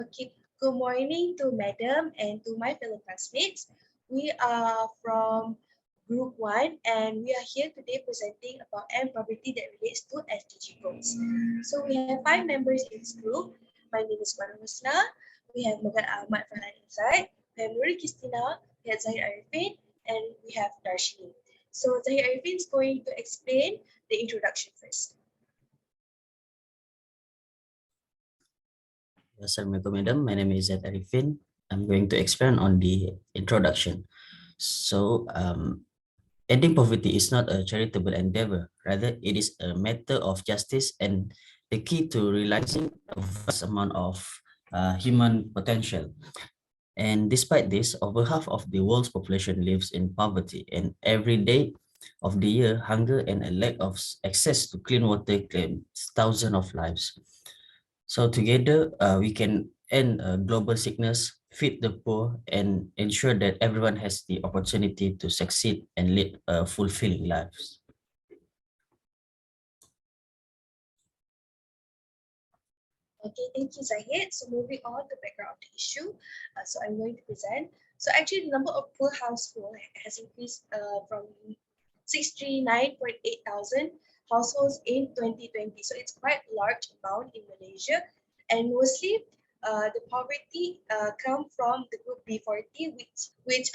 Okay, good morning to Madam and to my fellow classmates. We are from Group 1 and we are here today presenting about end poverty that relates to SDG goals. So we have 5 members in this group. My name is WAN NUR HUSNA. We have MEGAT AHMAD, FARHAN, IZZAT. We have NURIN QIESTINA. We have ZAHID ARIFIN. And we have Dashmi. So ZAHID ARIFIN is going to explain the introduction first. Assalamualaikum, Madam. My name is ZAHID Arifin. I'm going to expand on the introduction. So, ending poverty is not a charitable endeavor. Rather, it is a matter of justice and the key to realizing a vast amount of human potential. And despite this, over half of the world's population lives in poverty, and every day of the year, hunger and a lack of access to clean water claims thousands of lives. So together, we can end global sickness, feed the poor, and ensure that everyone has the opportunity to succeed and lead fulfilling lives. Okay, thank you, Zahid. So moving on to background of the issue. So I'm going to present. So actually, the number of poor households has increased from 639.8 thousand households in 2020. So it's quite a large amount in Malaysia, and mostly the poverty come from the group B40, which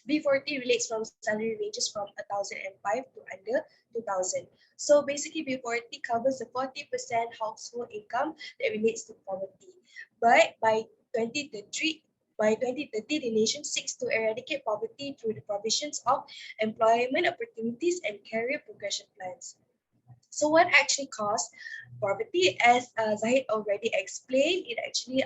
B40 relates from salary ranges from 1,005 to under 2,000. So basically, B40 covers the 40% household income that relates to poverty. But by 2030, the nation seeks to eradicate poverty through the provisions of employment opportunities and career progression plans. So what actually caused poverty? As Zahid already explained, it actually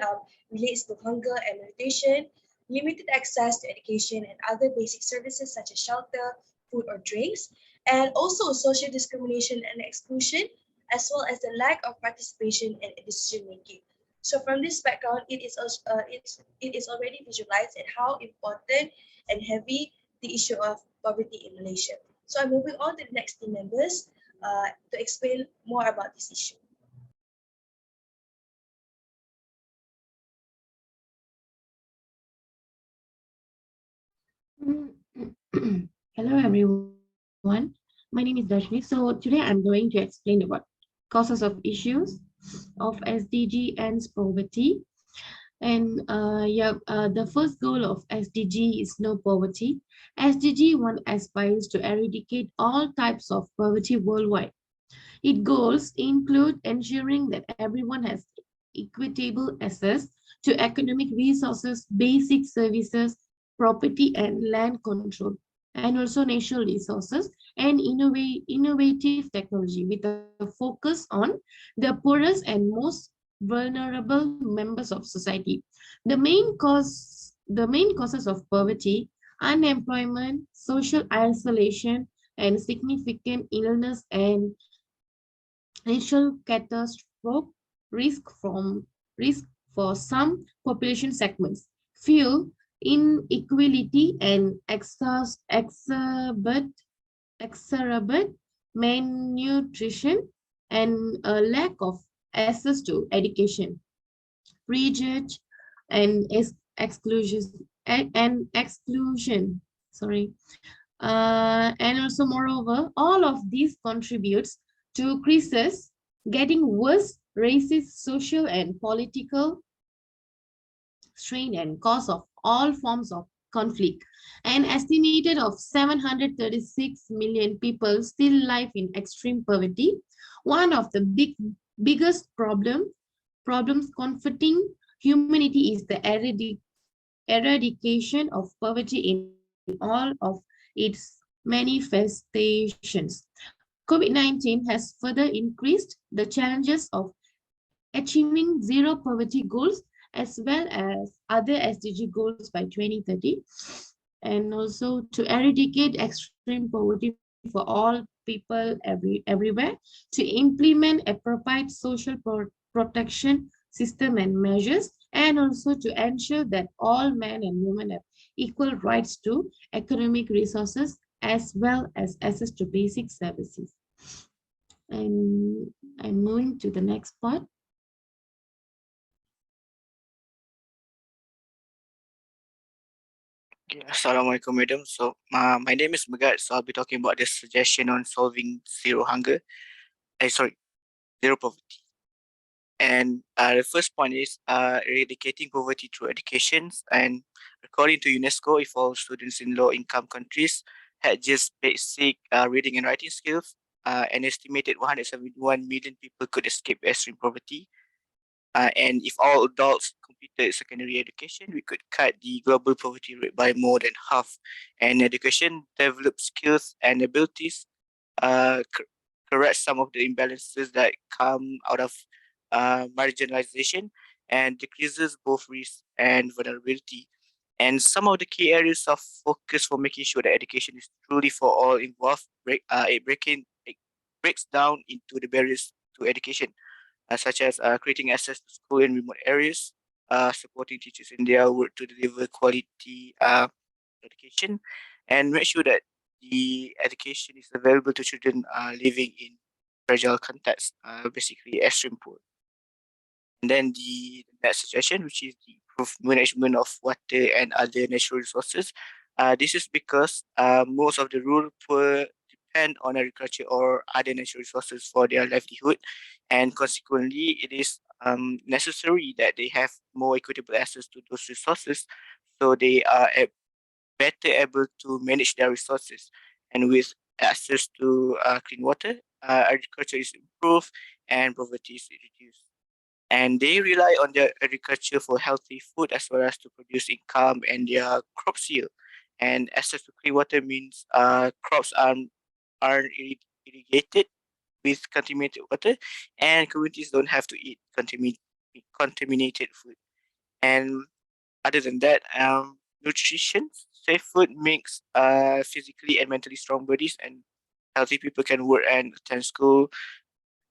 relates to hunger and malnutrition, limited access to education and other basic services such as shelter, food or drinks, and also social discrimination and exclusion, as well as the lack of participation in decision making. So from this background, it is already visualized at how important and heavy the issue of poverty in Malaysia. So I'm moving on to the next team members to explain more about this issue. Hello everyone, my name is Dashmi. So today I'm going to explain about causes of issues of SDG and poverty. And the first goal of SDG is no poverty. SDG 1 aspires to eradicate all types of poverty worldwide. Its goals include ensuring that everyone has equitable access to economic resources, basic services, property and land control, and also natural resources and innovative technology with a focus on the poorest and most vulnerable members of society. The main causes of poverty, unemployment, social isolation, and significant illness and natural catastrophe risk for some population segments, fuel inequality and exacerbate malnutrition and a lack of access to education, prejudice and exclusion exclusion. Sorry. And also, moreover, all of these contributes to crisis getting worse, racist, social, and political strain and cause of all forms of conflict. An estimated of 736 million people still live in extreme poverty. One of the biggest problems confronting humanity is the eradication of poverty in all of its manifestations. COVID-19 has further increased the challenges of achieving zero poverty goals as well as other SDG goals by 2030, and also to eradicate extreme poverty for all people everywhere, to implement appropriate social protection system and measures, and also to ensure that all men and women have equal rights to economic resources as well as access to basic services. And I'm moving to the next part. Okay, Assalamualaikum, madam. So, my name is MEGAT. So, I'll be talking about the suggestion on solving zero hunger. Zero poverty. And the first point is eradicating poverty through education. And according to UNESCO, if all students in low-income countries had just basic reading and writing skills, an estimated 171 million people could escape extreme poverty. And if all adults completed secondary education, we could cut the global poverty rate by more than half. And education develops skills and abilities, correct some of the imbalances that come out of marginalization, and decreases both risk and vulnerability. And some of the key areas of focus for making sure that education is truly for all involved, it breaks down into the barriers to education, such as creating access to school in remote areas, supporting teachers in their work to deliver quality education, and make sure that the education is available to children living in fragile contexts, basically extreme poor. And then the next suggestion, which is the improved management of water and other natural resources. This is because most of the rural poor depend on agriculture or other natural resources for their livelihood, and consequently, it is necessary that they have more equitable access to those resources, so they are better able to manage their resources. And with access to clean water, agriculture is improved and poverty is reduced. And they rely on their agriculture for healthy food as well as to produce income and their crops yield. And access to clean water means crops are irrigated with contaminated water, and communities don't have to eat contaminated food. And other than that, nutrition, safe food makes physically and mentally strong bodies, and healthy people can work and attend school,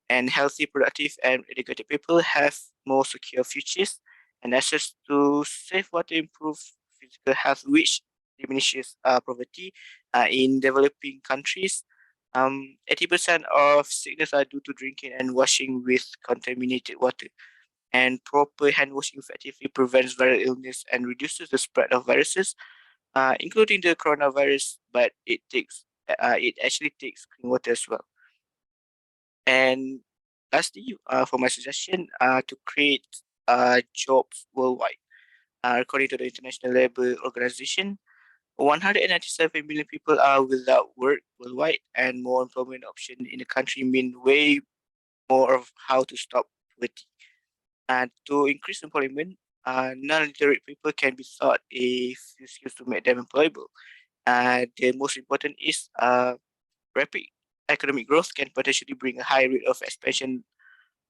and healthy, productive, and educated people have more secure futures, and access to safe water improves physical health, which diminishes poverty. In developing countries, 80% of sickness are due to drinking and washing with contaminated water. And proper hand washing effectively prevents viral illness and reduces the spread of viruses, including the coronavirus. But it actually takes clean water as well. And lastly, for my suggestion, to create jobs worldwide. According to the International Labour Organization, 197 million people are without work worldwide, and more employment options in the country mean way more of how to stop poverty. And to increase employment, non-literate people can be taught a few skills to make them employable. The most important is rapid economic growth can potentially bring a high rate of expansion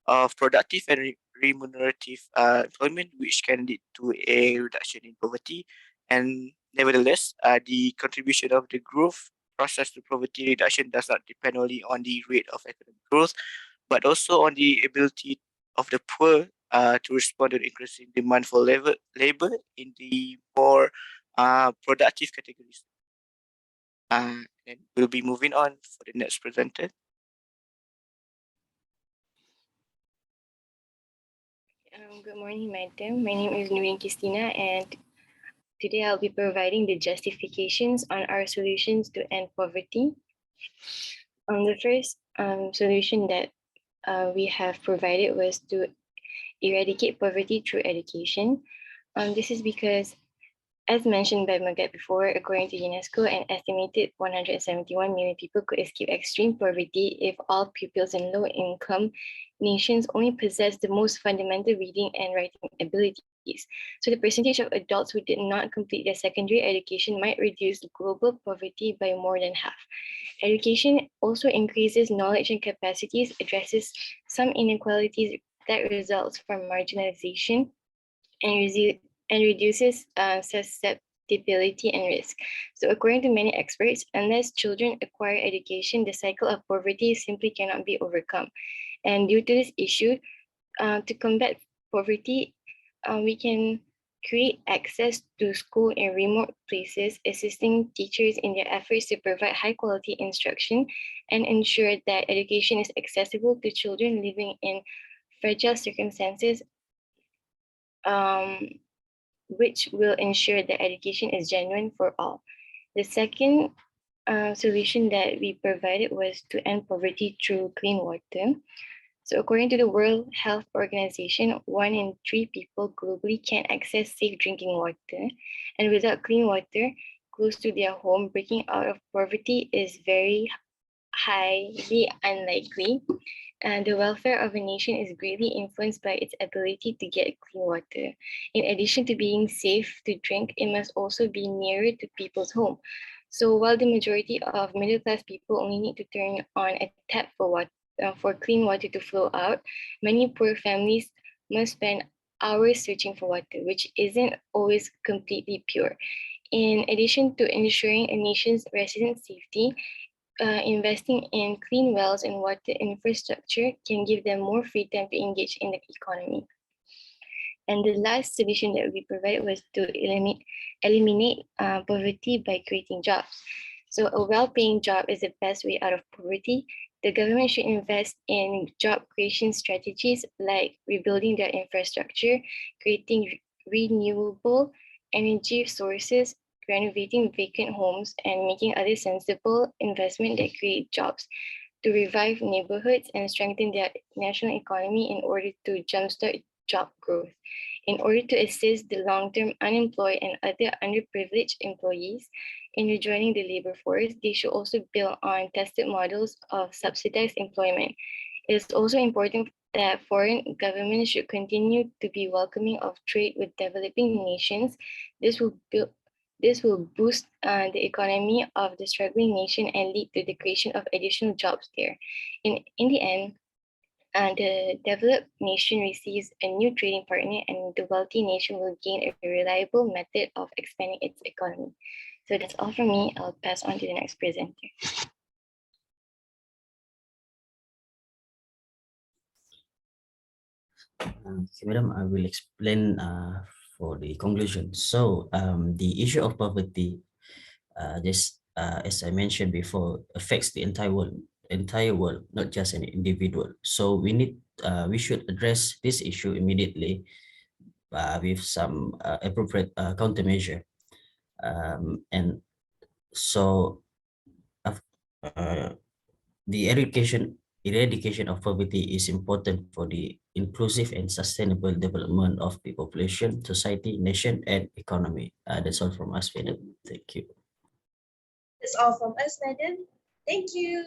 of productive and remunerative employment, which can lead to a reduction in poverty. And nevertheless, the contribution of the growth process to poverty reduction does not depend only on the rate of economic growth, but also on the ability of the poor to respond to the increasing demand for labor in the more productive categories. And we'll be moving on for the next presenter. Good morning, madam. My name is NURIN QIESTINA, and today I'll be providing the justifications on our solutions to end poverty. The first solution that we have provided was to eradicate poverty through education. This is because, as mentioned by MEGAT before, according to UNESCO, an estimated 171 million people could escape extreme poverty if all pupils in low-income nations only possess the most fundamental reading and writing abilities. So the percentage of adults who did not complete their secondary education might reduce global poverty by more than half. Education also increases knowledge and capacities, addresses some inequalities that results from marginalization, and reduces susceptibility and risk. So according to many experts, unless children acquire education, the cycle of poverty simply cannot be overcome. And due to this issue, to combat poverty, we can create access to school in remote places, assisting teachers in their efforts to provide high quality instruction and ensure that education is accessible to children living in fragile circumstances. which will ensure that education is genuine for all. The second solution that we provided was to end poverty through clean water. So according to the World Health Organization, 1 in 3 people globally can't access safe drinking water. And without clean water close to their home, breaking out of poverty is very highly unlikely. And the welfare of a nation is greatly influenced by its ability to get clean water. In addition to being safe to drink, it must also be nearer to people's home. So while the majority of middle-class people only need to turn on a tap for clean water to flow out, many poor families must spend hours searching for water, which isn't always completely pure. In addition to ensuring a nation's resident safety, investing in clean wells and water infrastructure can give them more free time to engage in the economy. And the last solution that we provided was to eliminate poverty by creating jobs. So a well-paying job is the best way out of poverty. The government should invest in job creation strategies like rebuilding their infrastructure, creating renewable energy sources, renovating vacant homes, and making other sensible investment that create jobs to revive neighborhoods and strengthen their national economy in order to jumpstart job growth. In order to assist the long-term unemployed and other underprivileged employees in rejoining the labor force, they should also build on tested models of subsidized employment. It is also important that foreign governments should continue to be welcoming of trade with developing nations. This will boost the economy of the struggling nation and lead to the creation of additional jobs there. In the end, the developed nation receives a new trading partner, and the wealthy nation will gain a reliable method of expanding its economy. So that's all from me. I'll pass on to the next presenter. Okay, madam, I will explain for the conclusion. So the issue of poverty, just as I mentioned before, affects the entire world, not just an individual. So we should address this issue immediately with some appropriate countermeasure. And so the eradication of poverty is important for the inclusive and sustainable development of the population, society, nation, and economy. That's all from us, madam. Thank you. That's all from us, madam. Thank you.